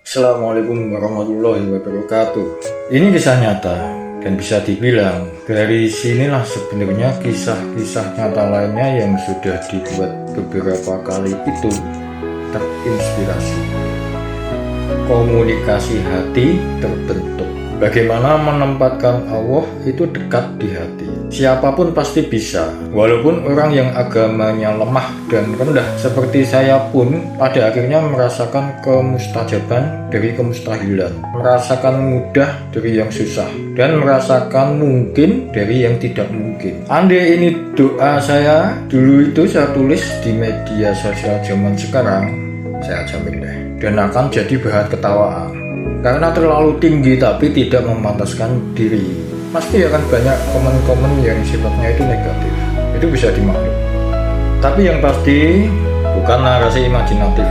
Assalamualaikum warahmatullahi wabarakatuh. Ini kisah nyata dan bisa dibilang dari sinilah sebenarnya kisah-kisah nyata lainnya yang sudah dibuat beberapa kali itu terinspirasi. Komunikasi hati terbentuk. Bagaimana menempatkan Allah itu dekat di hati. Siapapun pasti bisa, walaupun orang yang agamanya lemah dan rendah seperti saya pun pada akhirnya merasakan kemustajaban dari kemustahilan, merasakan mudah dari yang susah, dan merasakan mungkin dari yang tidak mungkin. Andai ini doa saya dulu itu saya tulis di media sosial zaman sekarang, saya jamin deh, dan akan jadi bahan ketawaan. Karena terlalu tinggi tapi tidak memantaskan diri, pasti akan banyak komen-komen yang sifatnya itu negatif. Itu bisa dimaklum. Tapi yang pasti bukan narasi imajinatif.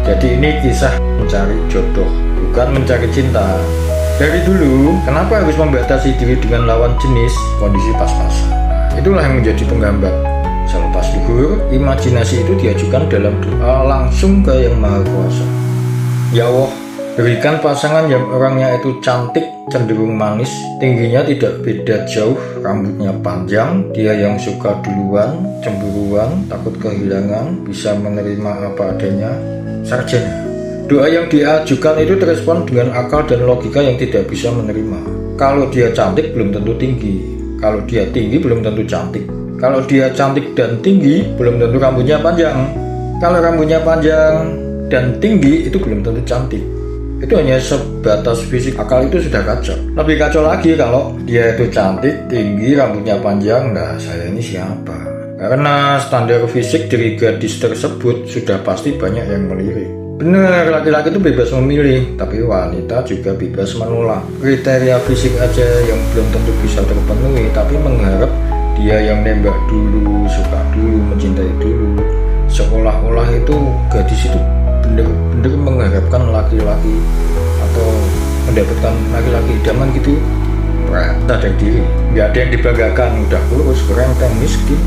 Jadi ini kisah mencari jodoh, bukan mencari cinta. Dari dulu, kenapa harus membatasi diri dengan lawan jenis kondisi pas-pasan? Itulah yang menjadi penggambar. Selepas luhur, imajinasi itu diajukan dalam doa langsung ke Yang Maha Kuasa. Ya Allah, berikan pasangan yang orangnya itu cantik, cenderung manis, tingginya tidak beda jauh, rambutnya panjang, dia yang suka duluan, cemburuan, takut kehilangan, bisa menerima apa adanya, sarjana. Doa yang diajukan itu terespon dengan akal dan logika yang tidak bisa menerima. Kalau dia cantik belum tentu tinggi, kalau dia tinggi belum tentu cantik, kalau dia cantik dan tinggi belum tentu rambutnya panjang, kalau rambutnya panjang dan tinggi itu belum tentu cantik. Itu hanya sebatas fisik, akal itu sudah kacau. Lebih kacau lagi kalau dia itu cantik, tinggi, rambutnya panjang. Nah, saya ini siapa? Karena standar fisik dari gadis tersebut sudah pasti banyak yang melirik. Benar, laki-laki itu bebas memilih, tapi wanita juga bebas menolak. Kriteria fisik aja yang belum tentu bisa terpenuhi, tapi mengharap dia yang nembak dulu, suka dulu, mencintai dulu. Seolah-olah itu gadis itu bener-bener mengharapkan laki-laki atau mendapatkan laki-laki idaman gitu. Sadar diri, nggak ada yang dibanggakan, udah kurus, kerenteng, miskin,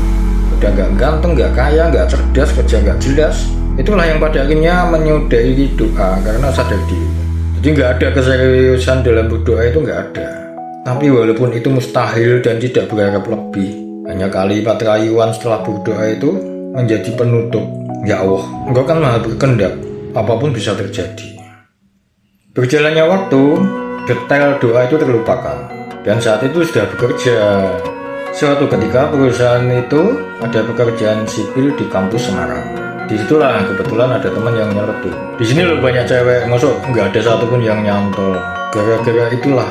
udah nggak ganteng, nggak kaya, nggak cerdas, kerja nggak jelas. Itulah yang pada akhirnya menyudahi doa karena sadar diri. Jadi nggak ada keseriusan dalam berdoa, itu nggak ada. Tapi walaupun itu mustahil dan tidak berharap lebih, hanya kalimat rayuan setelah berdoa itu menjadi penutup. Ya Allah, Engkau kan maha berkehendak, apapun bisa terjadi. Berjalannya waktu, detail doa itu terlupakan, dan saat itu sudah bekerja. Suatu ketika perusahaan itu ada pekerjaan sipil di kampus Semarang. Disitulah kebetulan ada teman yang nyeletuk. Di sini loh banyak cewek, masuk nggak ada satupun yang nyantol. Gara-gara itulah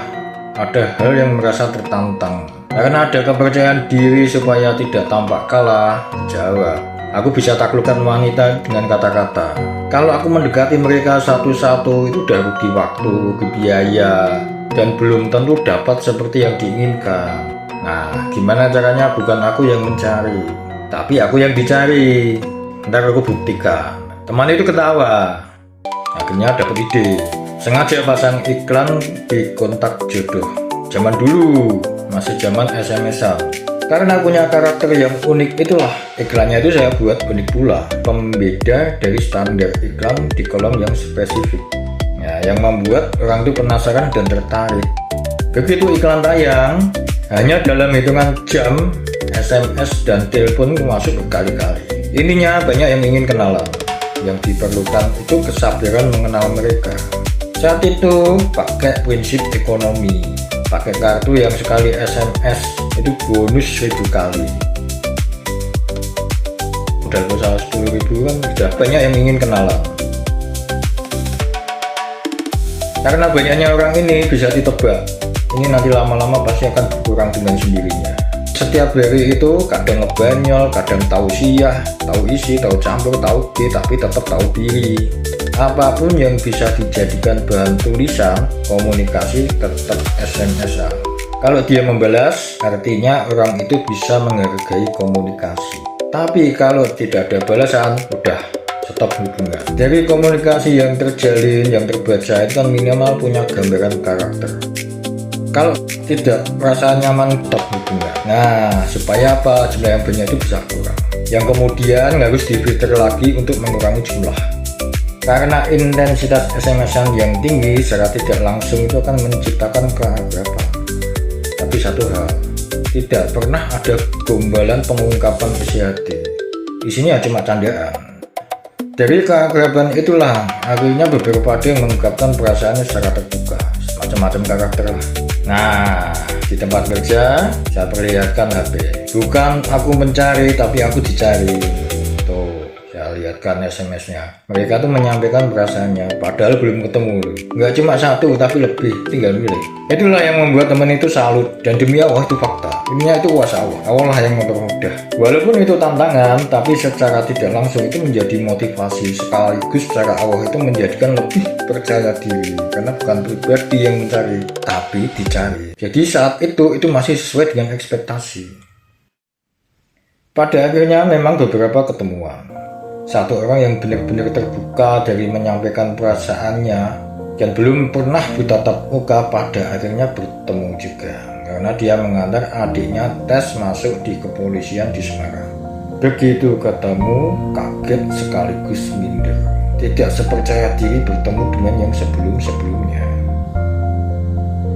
ada hal yang merasa tertantang. Karena ada kepercayaan diri supaya tidak tampak kalah, jawab. Aku bisa taklukkan wanita dengan kata-kata. Kalau aku mendekati mereka satu-satu itu udah rugi waktu, rugi biaya, dan belum tentu dapat seperti yang diinginkan. Nah, gimana caranya? Bukan aku yang mencari, tapi aku yang dicari. Ntar aku buktikan. Teman itu ketawa. Akhirnya dapat ide. Sengaja pasang iklan di kontak jodoh. Zaman dulu, masih zaman SMS-an. Karena punya karakter yang unik itulah iklannya itu saya buat unik pula, pembeda dari standar iklan di kolom yang spesifik. Nah, yang membuat orang itu penasaran dan tertarik. Begitu iklan tayang, hanya dalam hitungan jam SMS dan telepon masuk berkali-kali. Ininya banyak yang ingin kenalan. Yang diperlukan itu kesabaran mengenal mereka. Saat itu pakai prinsip ekonomi. Pakai kartu yang sekali SMS itu bonus 1000 kali. Modal usaha 10.000 kan sudah banyak yang ingin kenalan. Karena banyaknya orang ini bisa ditebak, ini nanti lama-lama pasti akan berkurang dengan sendirinya. Setiap hari itu kadang ngebanyol, kadang tausiah, tahu isi, tahu campur, tahu B, tapi tetap tahu diri. Apapun yang bisa dijadikan bahan tulisan, komunikasi tetap SMS-an. Kalau dia membalas, artinya orang itu bisa menghargai komunikasi. Tapi kalau tidak ada balasan, udah stop hubungan. Dari komunikasi yang terjalin, yang terbaca itu kan minimal punya gambaran karakter. Kalau tidak merasa nyaman, stop hubungan. Nah, supaya apa? Jumlah yang banyak itu bisa kurang. Yang kemudian harus difilter lagi untuk mengurangi jumlah. Karena intensitas SMS-an yang tinggi secara tidak langsung itu akan menciptakan keakraban. Tapi satu hal, tidak pernah ada gombalan pengungkapan isi hati. Isinya cuma candaan. Dari keakraban itulah akhirnya beberapa ada yang mengungkapkan perasaannya secara terbuka, macam-macam karakter lah. Nah, di tempat kerja saya perlihatkan HP. Bukan aku mencari, tapi aku dicari. Tuh, saya lihatkan SMS-nya. Mereka tuh menyampaikan perasaannya, padahal belum ketemu. Nggak cuma satu, tapi lebih, tinggal milih. Itulah yang membuat teman itu salut, dan demi Allah itu fakta. Ininya itu kuasa Allah. Allah lah yang mempermudah. Walaupun itu tantangan, tapi secara tidak langsung itu menjadi motivasi, sekaligus secara Allah itu menjadikan lebih percaya diri. Karena bukan pribadi yang mencari, tapi dicari. Jadi saat itu masih sesuai dengan ekspektasi. Pada akhirnya memang beberapa ketemuan. Satu orang yang benar-benar terbuka dari menyampaikan perasaannya dan belum pernah bertatap muka pada akhirnya bertemu juga. Karena dia mengantar adiknya tes masuk di kepolisian di Semarang. Begitu ketemu, kaget sekaligus minder. Tidak sepercaya diri bertemu dengan yang sebelum-sebelumnya.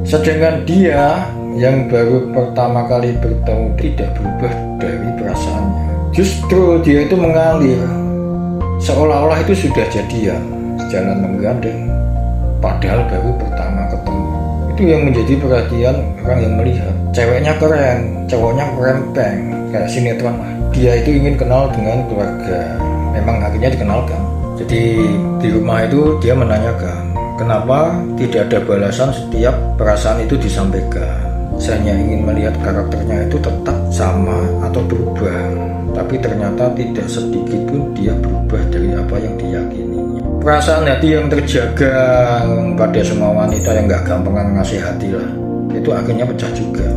Sedangkan dia yang baru pertama kali bertemu tidak berubah dari perasaannya. Justru dia itu mengalir, seolah-olah itu sudah jadian, jalan menggandeng, padahal baru pertama ketemu. Itu yang menjadi perhatian orang yang melihat. Ceweknya keren, cowoknya kerempeng, kayak sinetron lah. Dia itu ingin kenal dengan keluarga. Memang akhirnya dikenalkan. Jadi di rumah itu dia menanyakan, kenapa tidak ada balasan setiap perasaan itu disampaikan. Saya hanya ingin melihat karakternya itu tetap sama atau berubah. Tapi ternyata tidak sedikit pun dia berubah dari apa yang diyakini. Perasaan hati yang terjaga pada semua wanita yang gak gampangan ngasih hati lah, itu akhirnya pecah juga.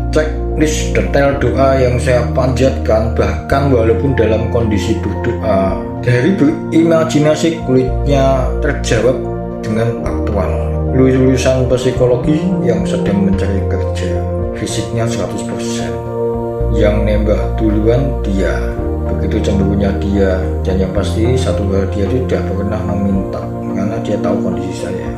Checklist detail doa yang saya panjatkan, bahkan walaupun dalam kondisi berdoa, dari berimajinasi kulitnya terjawab dengan aktual. Lulusan psikologi yang sedang mencari kerja, fisiknya 100%. Yang nembak duluan dia, begitu cemburunya dia, dan yang pasti satu hal dia tidak pernah meminta karena dia tahu kondisi saya.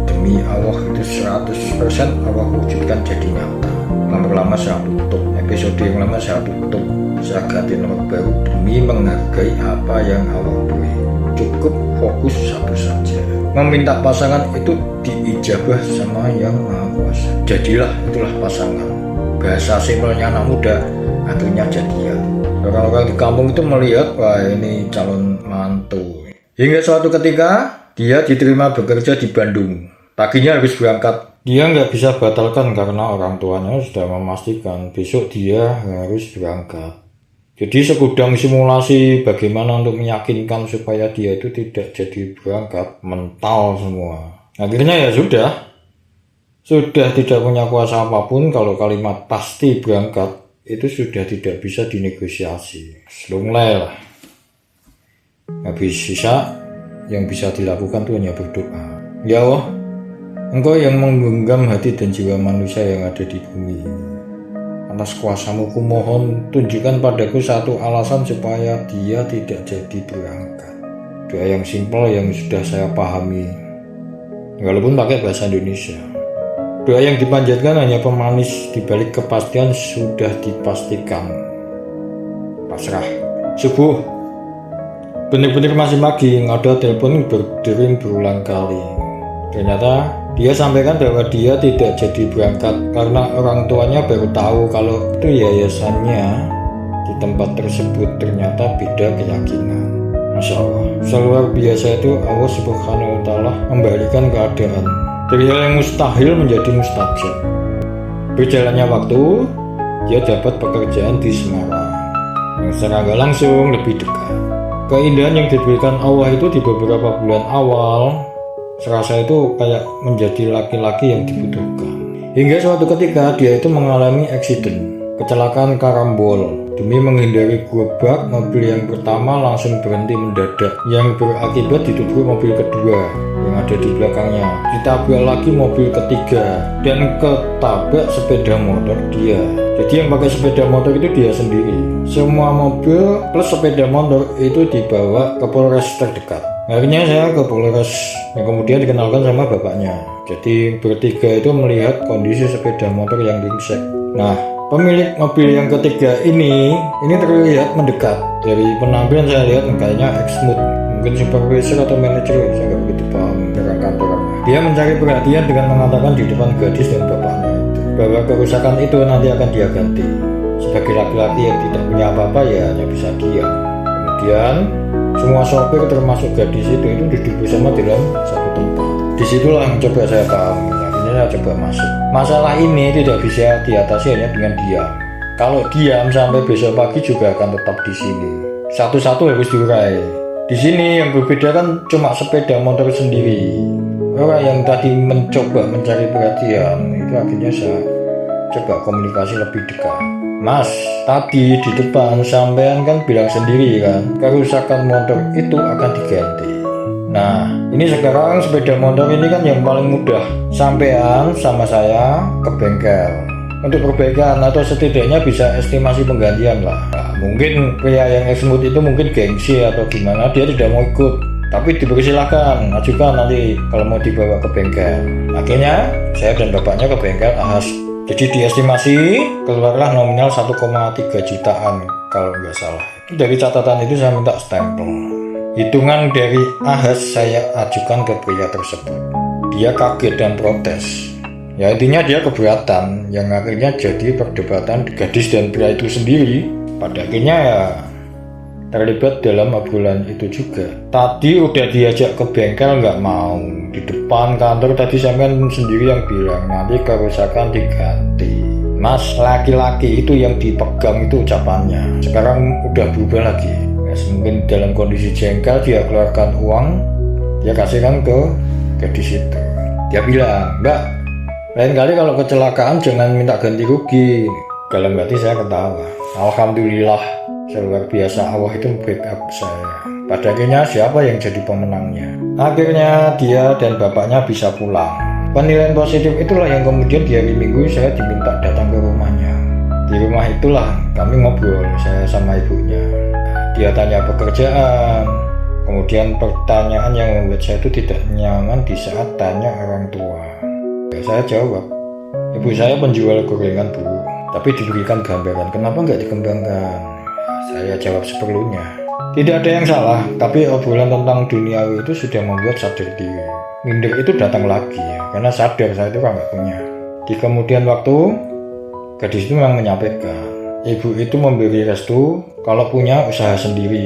Demi Allah itu 100% Allah wujudkan jadi nyata. Nomor lama saya tutup, episode yang lama saya tutup, saya ganti nomor baru demi menghargai apa yang Allah beri. Cukup fokus satu saja. Meminta pasangan itu diijabah sama yang Maha Kuasa. Jadilah itulah pasangan. Bahasa simpelnya anak muda, akhirnya jadian. Orang-orang di kampung itu melihat, wah ini calon mantu. Hingga suatu ketika dia diterima bekerja di Bandung. Paginya habis berangkat. Dia nggak bisa batalkan karena orang tuanya sudah memastikan besok dia harus berangkat. Jadi segudang simulasi bagaimana untuk meyakinkan supaya dia itu tidak jadi berangkat, mental semua. Akhirnya ya sudah tidak punya kuasa apapun kalau kalimat pasti berangkat itu sudah tidak bisa dinegosiasi. Selunglai lah. Habis sisa yang bisa dilakukan itu hanya berdoa. Ya Allah, Engkau yang menggenggam hati dan jiwa manusia yang ada di bumi. Atas kuasamu kumohon, tunjukkan padaku satu alasan supaya dia tidak jadi berangkat. Doa yang simpel yang sudah saya pahami, walaupun pakai bahasa Indonesia. Doa yang dipanjatkan hanya pemanis, dibalik kepastian sudah dipastikan. Pasrah. Subuh, benar-benar masih pagi, ada telepon berdering berulang kali. Ternyata dia sampaikan bahwa dia tidak jadi berangkat karena orang tuanya baru tahu kalau itu yayasannya di tempat tersebut ternyata beda keyakinan. Masya Allah, seluar biasa itu Allah Subhanahu wa Ta'ala membalikan keadaan dari hal yang mustahil menjadi mustajab. Berjalannya waktu, dia dapat pekerjaan di Semarang yang secara nggak langsung lebih dekat. Keindahan yang diberikan Allah itu di beberapa bulan awal serasa itu kayak menjadi laki-laki yang dibutuhkan. Hingga suatu ketika dia itu mengalami eksiden, kecelakaan karambol. Demi menghindari gerobak, mobil yang pertama langsung berhenti mendadak, yang berakibat ditabrak mobil kedua yang ada di belakangnya. Ditabrak lagi mobil ketiga dan ketabrak sepeda motor dia. Jadi yang pakai sepeda motor itu dia sendiri. Semua mobil plus sepeda motor itu dibawa ke Polres terdekat. Akhirnya saya ke Polres yang kemudian dikenalkan sama bapaknya. Jadi bertiga itu melihat kondisi sepeda motor yang ringsek. Nah, pemilik mobil yang ketiga ini terlihat mendekat. Dari penampilan saya lihat kayaknya ex-mood, mungkin supervisor atau manajer, saya nggak begitu paham orang kantor. Dia mencari perhatian dengan mengatakan di depan gadis dan bapaknya bahwa kerusakan itu nanti akan dia ganti. Sebagai laki-laki yang tidak punya apa-apa ya hanya bisa diam. Kemudian semua sopir termasuk gadis itu duduk bersama dalam satu tempat. Disitulah coba saya pahami. Akhirnya saya coba masuk. Masalah ini tidak bisa diatasi hanya dengan diam. Kalau diam sampai besok pagi juga akan tetap di sini. Satu-satu harus diurai. Di sini yang berbeda kan cuma sepeda motor sendiri. Orang yang tadi mencoba mencari perhatian itu akhirnya saya coba komunikasi lebih dekat. Mas, tadi di depan sampean kan bilang sendiri kan, kerusakan motor itu akan diganti. Nah, ini sekarang sepeda motor ini kan yang paling mudah. Sampean sama saya ke bengkel untuk perbaikan atau setidaknya bisa estimasi penggantian lah. Nah, mungkin pria yang ex-mood itu mungkin gengsi atau gimana, dia tidak mau ikut. Tapi dipersilahkan, ajukan nanti kalau mau dibawa ke bengkel. Akhirnya saya dan bapaknya ke bengkel Ahas. Jadi diestimasi keluarlah nominal 1,3 jutaan kalau nggak salah. Dari catatan itu saya minta stempel. Hitungan dari Ahas saya ajukan ke pria tersebut. Dia kaget dan protes. Ya intinya dia keberatan, yang akhirnya jadi perdebatan gadis dan pria itu sendiri. Pada akhirnya ya terlibat dalam obrolan itu juga. Tadi udah diajak ke bengkel nggak mau. Di depan kantor tadi sampean sendiri yang bilang nanti kerusakan diganti. Mas, laki-laki itu yang dipegang itu ucapannya. Sekarang udah berubah lagi. Ya, mungkin dalam kondisi jengkel dia keluarkan uang, dia kasihkan ke gadis itu. Dia bilang, Mbak, lain kali kalau kecelakaan jangan minta ganti rugi. Dalam hati saya ketawa. Alhamdulillah, luar biasa Allah itu backup saya. Pada akhirnya siapa yang jadi pemenangnya? Akhirnya dia dan bapaknya bisa pulang. Penilaian positif itulah yang kemudian di hari Minggu saya diminta datang ke rumahnya. Di rumah itulah kami ngobrol, saya sama ibunya. Dia tanya pekerjaan, kemudian pertanyaan yang membuat saya itu tidak nyaman di saat tanya orang tua. Ya, saya jawab, ibu saya penjual gorengan Bu, tapi diberikan gambaran, kenapa nggak dikembangkan? Saya jawab seperlunya. Tidak ada yang salah, tapi obrolan tentang duniawi itu sudah membuat sadar diri. Minder itu datang lagi, karena sadar saya itu kan nggak punya. Di kemudian waktu, gadis itu memang menyampaikan, ibu itu memberi restu kalau punya usaha sendiri.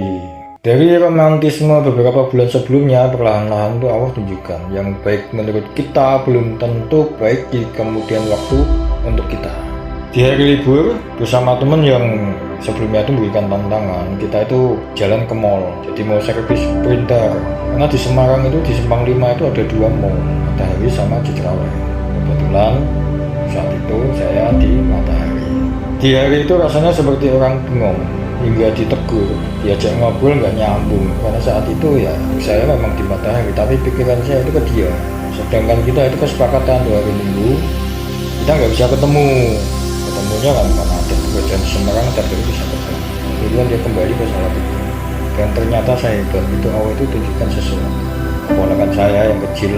Dari romantisme beberapa bulan sebelumnya, perlahan-lahan itu Allah tunjukkan yang baik menurut kita belum tentu baik di kemudian waktu untuk kita. Di hari libur bersama teman yang sebelumnya itu memberikan tantangan, kita itu jalan ke mall, jadi mau servis printer. Karena di Semarang itu di Simpang 5 itu ada 2 mall, Matahari sama Citraland. Kebetulan saat itu saya di Matahari. Di hari itu rasanya seperti orang bengong, hingga ditegur, diajak ngobrol nggak nyambung. Karena saat itu ya saya memang di Matahari, tapi pikiran saya itu ke dia. Sedangkan kita itu kesepakatan 2 hari Minggu kita nggak bisa ketemunya kan karena ada pekerjaan di Semarang, tapi bisa ketemu. Kemudian dia kembali ke Salatiga, dan ternyata saya hebat, itu awal itu tunjukkan sesuatu. Keponakan saya yang kecil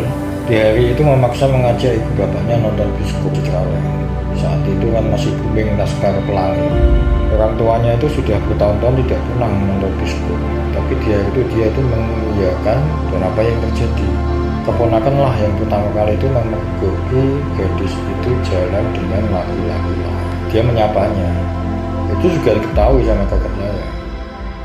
di hari itu memaksa mengajak ibu bapaknya nonton bioskop Citraland. Saat itu kan masih booming Laskar Pelangi. Orang tuanya itu sudah bertahun-tahun tidak pernah nonton bioskop, tapi di hari itu dia itu mengiyakan. Dan apa yang terjadi? Keponakan lah yang pertama kali itu memergoki gadis itu jalan dengan laki-laki lain. Dia menyapanya. Itu juga diketahui sama kakak saya.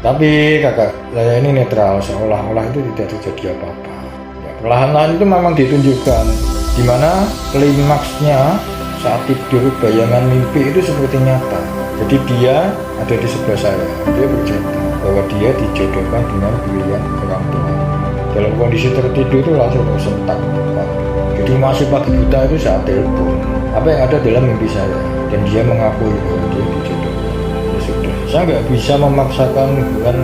Tapi kakak saya ini netral, seolah-olah itu tidak terjadi apa-apa. Ya, perlahan-lahan itu memang ditunjukkan, dimana klimaksnya saat tidur bayangan mimpi itu seperti nyata. Jadi dia ada di sebelah saya. Dia bercerita bahwa dia dijodohkan dengan pilihan orang tua. Dalam kondisi tertidur itu langsung tersentak. Jadi masih pagi buta itu saat telepon. Apa yang ada dalam mimpi saya, dan dia mengakui bahwa dia dijodohkan. Ya sudah, saya nggak bisa memaksakan hubungan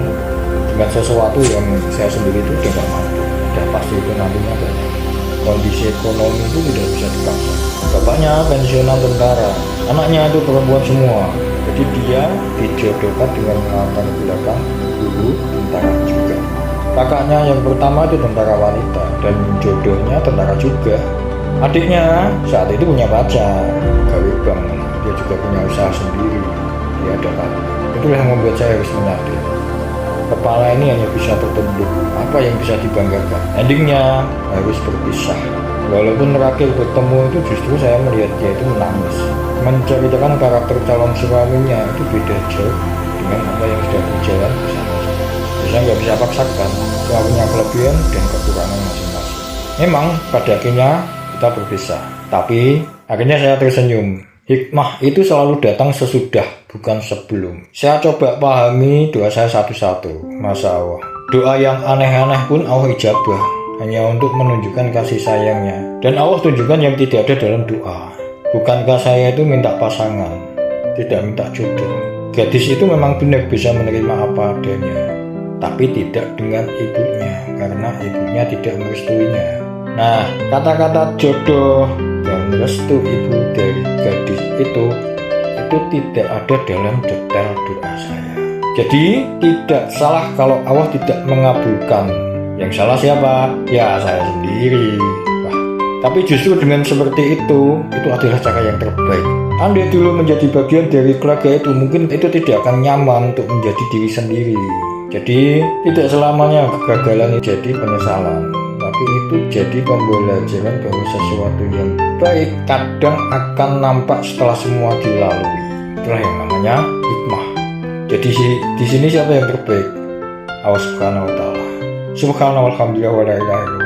dengan sesuatu yang saya sendiri itu tidak mampu. Sudah pasti itu nantinya banyak. Kondisi ekonomi itu tidak bisa dipaksa. Bapaknya pensiunan tentara, anaknya itu perempuan semua. Jadi dia dijodohkan dengan latar belakang guru tentara juga. Kakaknya yang pertama itu tentara wanita dan jodohnya tentara juga. Adiknya saat itu punya pacar, pegawai bank, dia juga punya usaha sendiri. Dia ada pacar. Itulah yang membuat saya harus menyadari kepala ini hanya bisa bertunduk, apa yang bisa dibanggakan. Endingnya harus berpisah. Walaupun terakhir bertemu itu justru saya melihat dia itu menangis, menceritakan karakter calon suaminya itu beda jauh dengan apa yang sudah berjalan bersama. Saya nggak bisa paksakan, semua punya kelebihan dan kekurangan masing-masing. Memang pada akhirnya kita berpisah, tapi akhirnya saya tersenyum. Hikmah itu selalu datang sesudah, bukan sebelum. Saya coba pahami doa saya satu-satu. Masya Allah, doa yang aneh-aneh pun Allah ijabah, hanya untuk menunjukkan kasih sayangnya. Dan Allah tunjukkan yang tidak ada dalam doa. Bukankah saya itu minta pasangan, tidak minta jodoh. Gadis itu memang benar bisa menerima apa adanya, tapi tidak dengan ibunya, karena ibunya tidak merestuinya. Nah, kata-kata jodoh dan restu ibu dari gadis itu tidak ada dalam detail doa saya. Jadi tidak salah kalau Allah tidak mengabulkan. Yang salah siapa? Ya saya sendiri. Tapi justru dengan seperti itu adalah cara yang terbaik. Andai dulu menjadi bagian dari keluarga itu, mungkin itu tidak akan nyaman untuk menjadi diri sendiri. Jadi tidak selamanya kegagalan itu jadi penyesalan, tapi itu jadi pembelajaran bahwa sesuatu yang baik kadang akan nampak setelah semua dilalui. Itulah yang namanya hikmah. Jadi di sini siapa yang terbaik? Allah Subhanahu wa Ta'ala. Subhanallah, walhamdulillah, wa la ilaha illallah.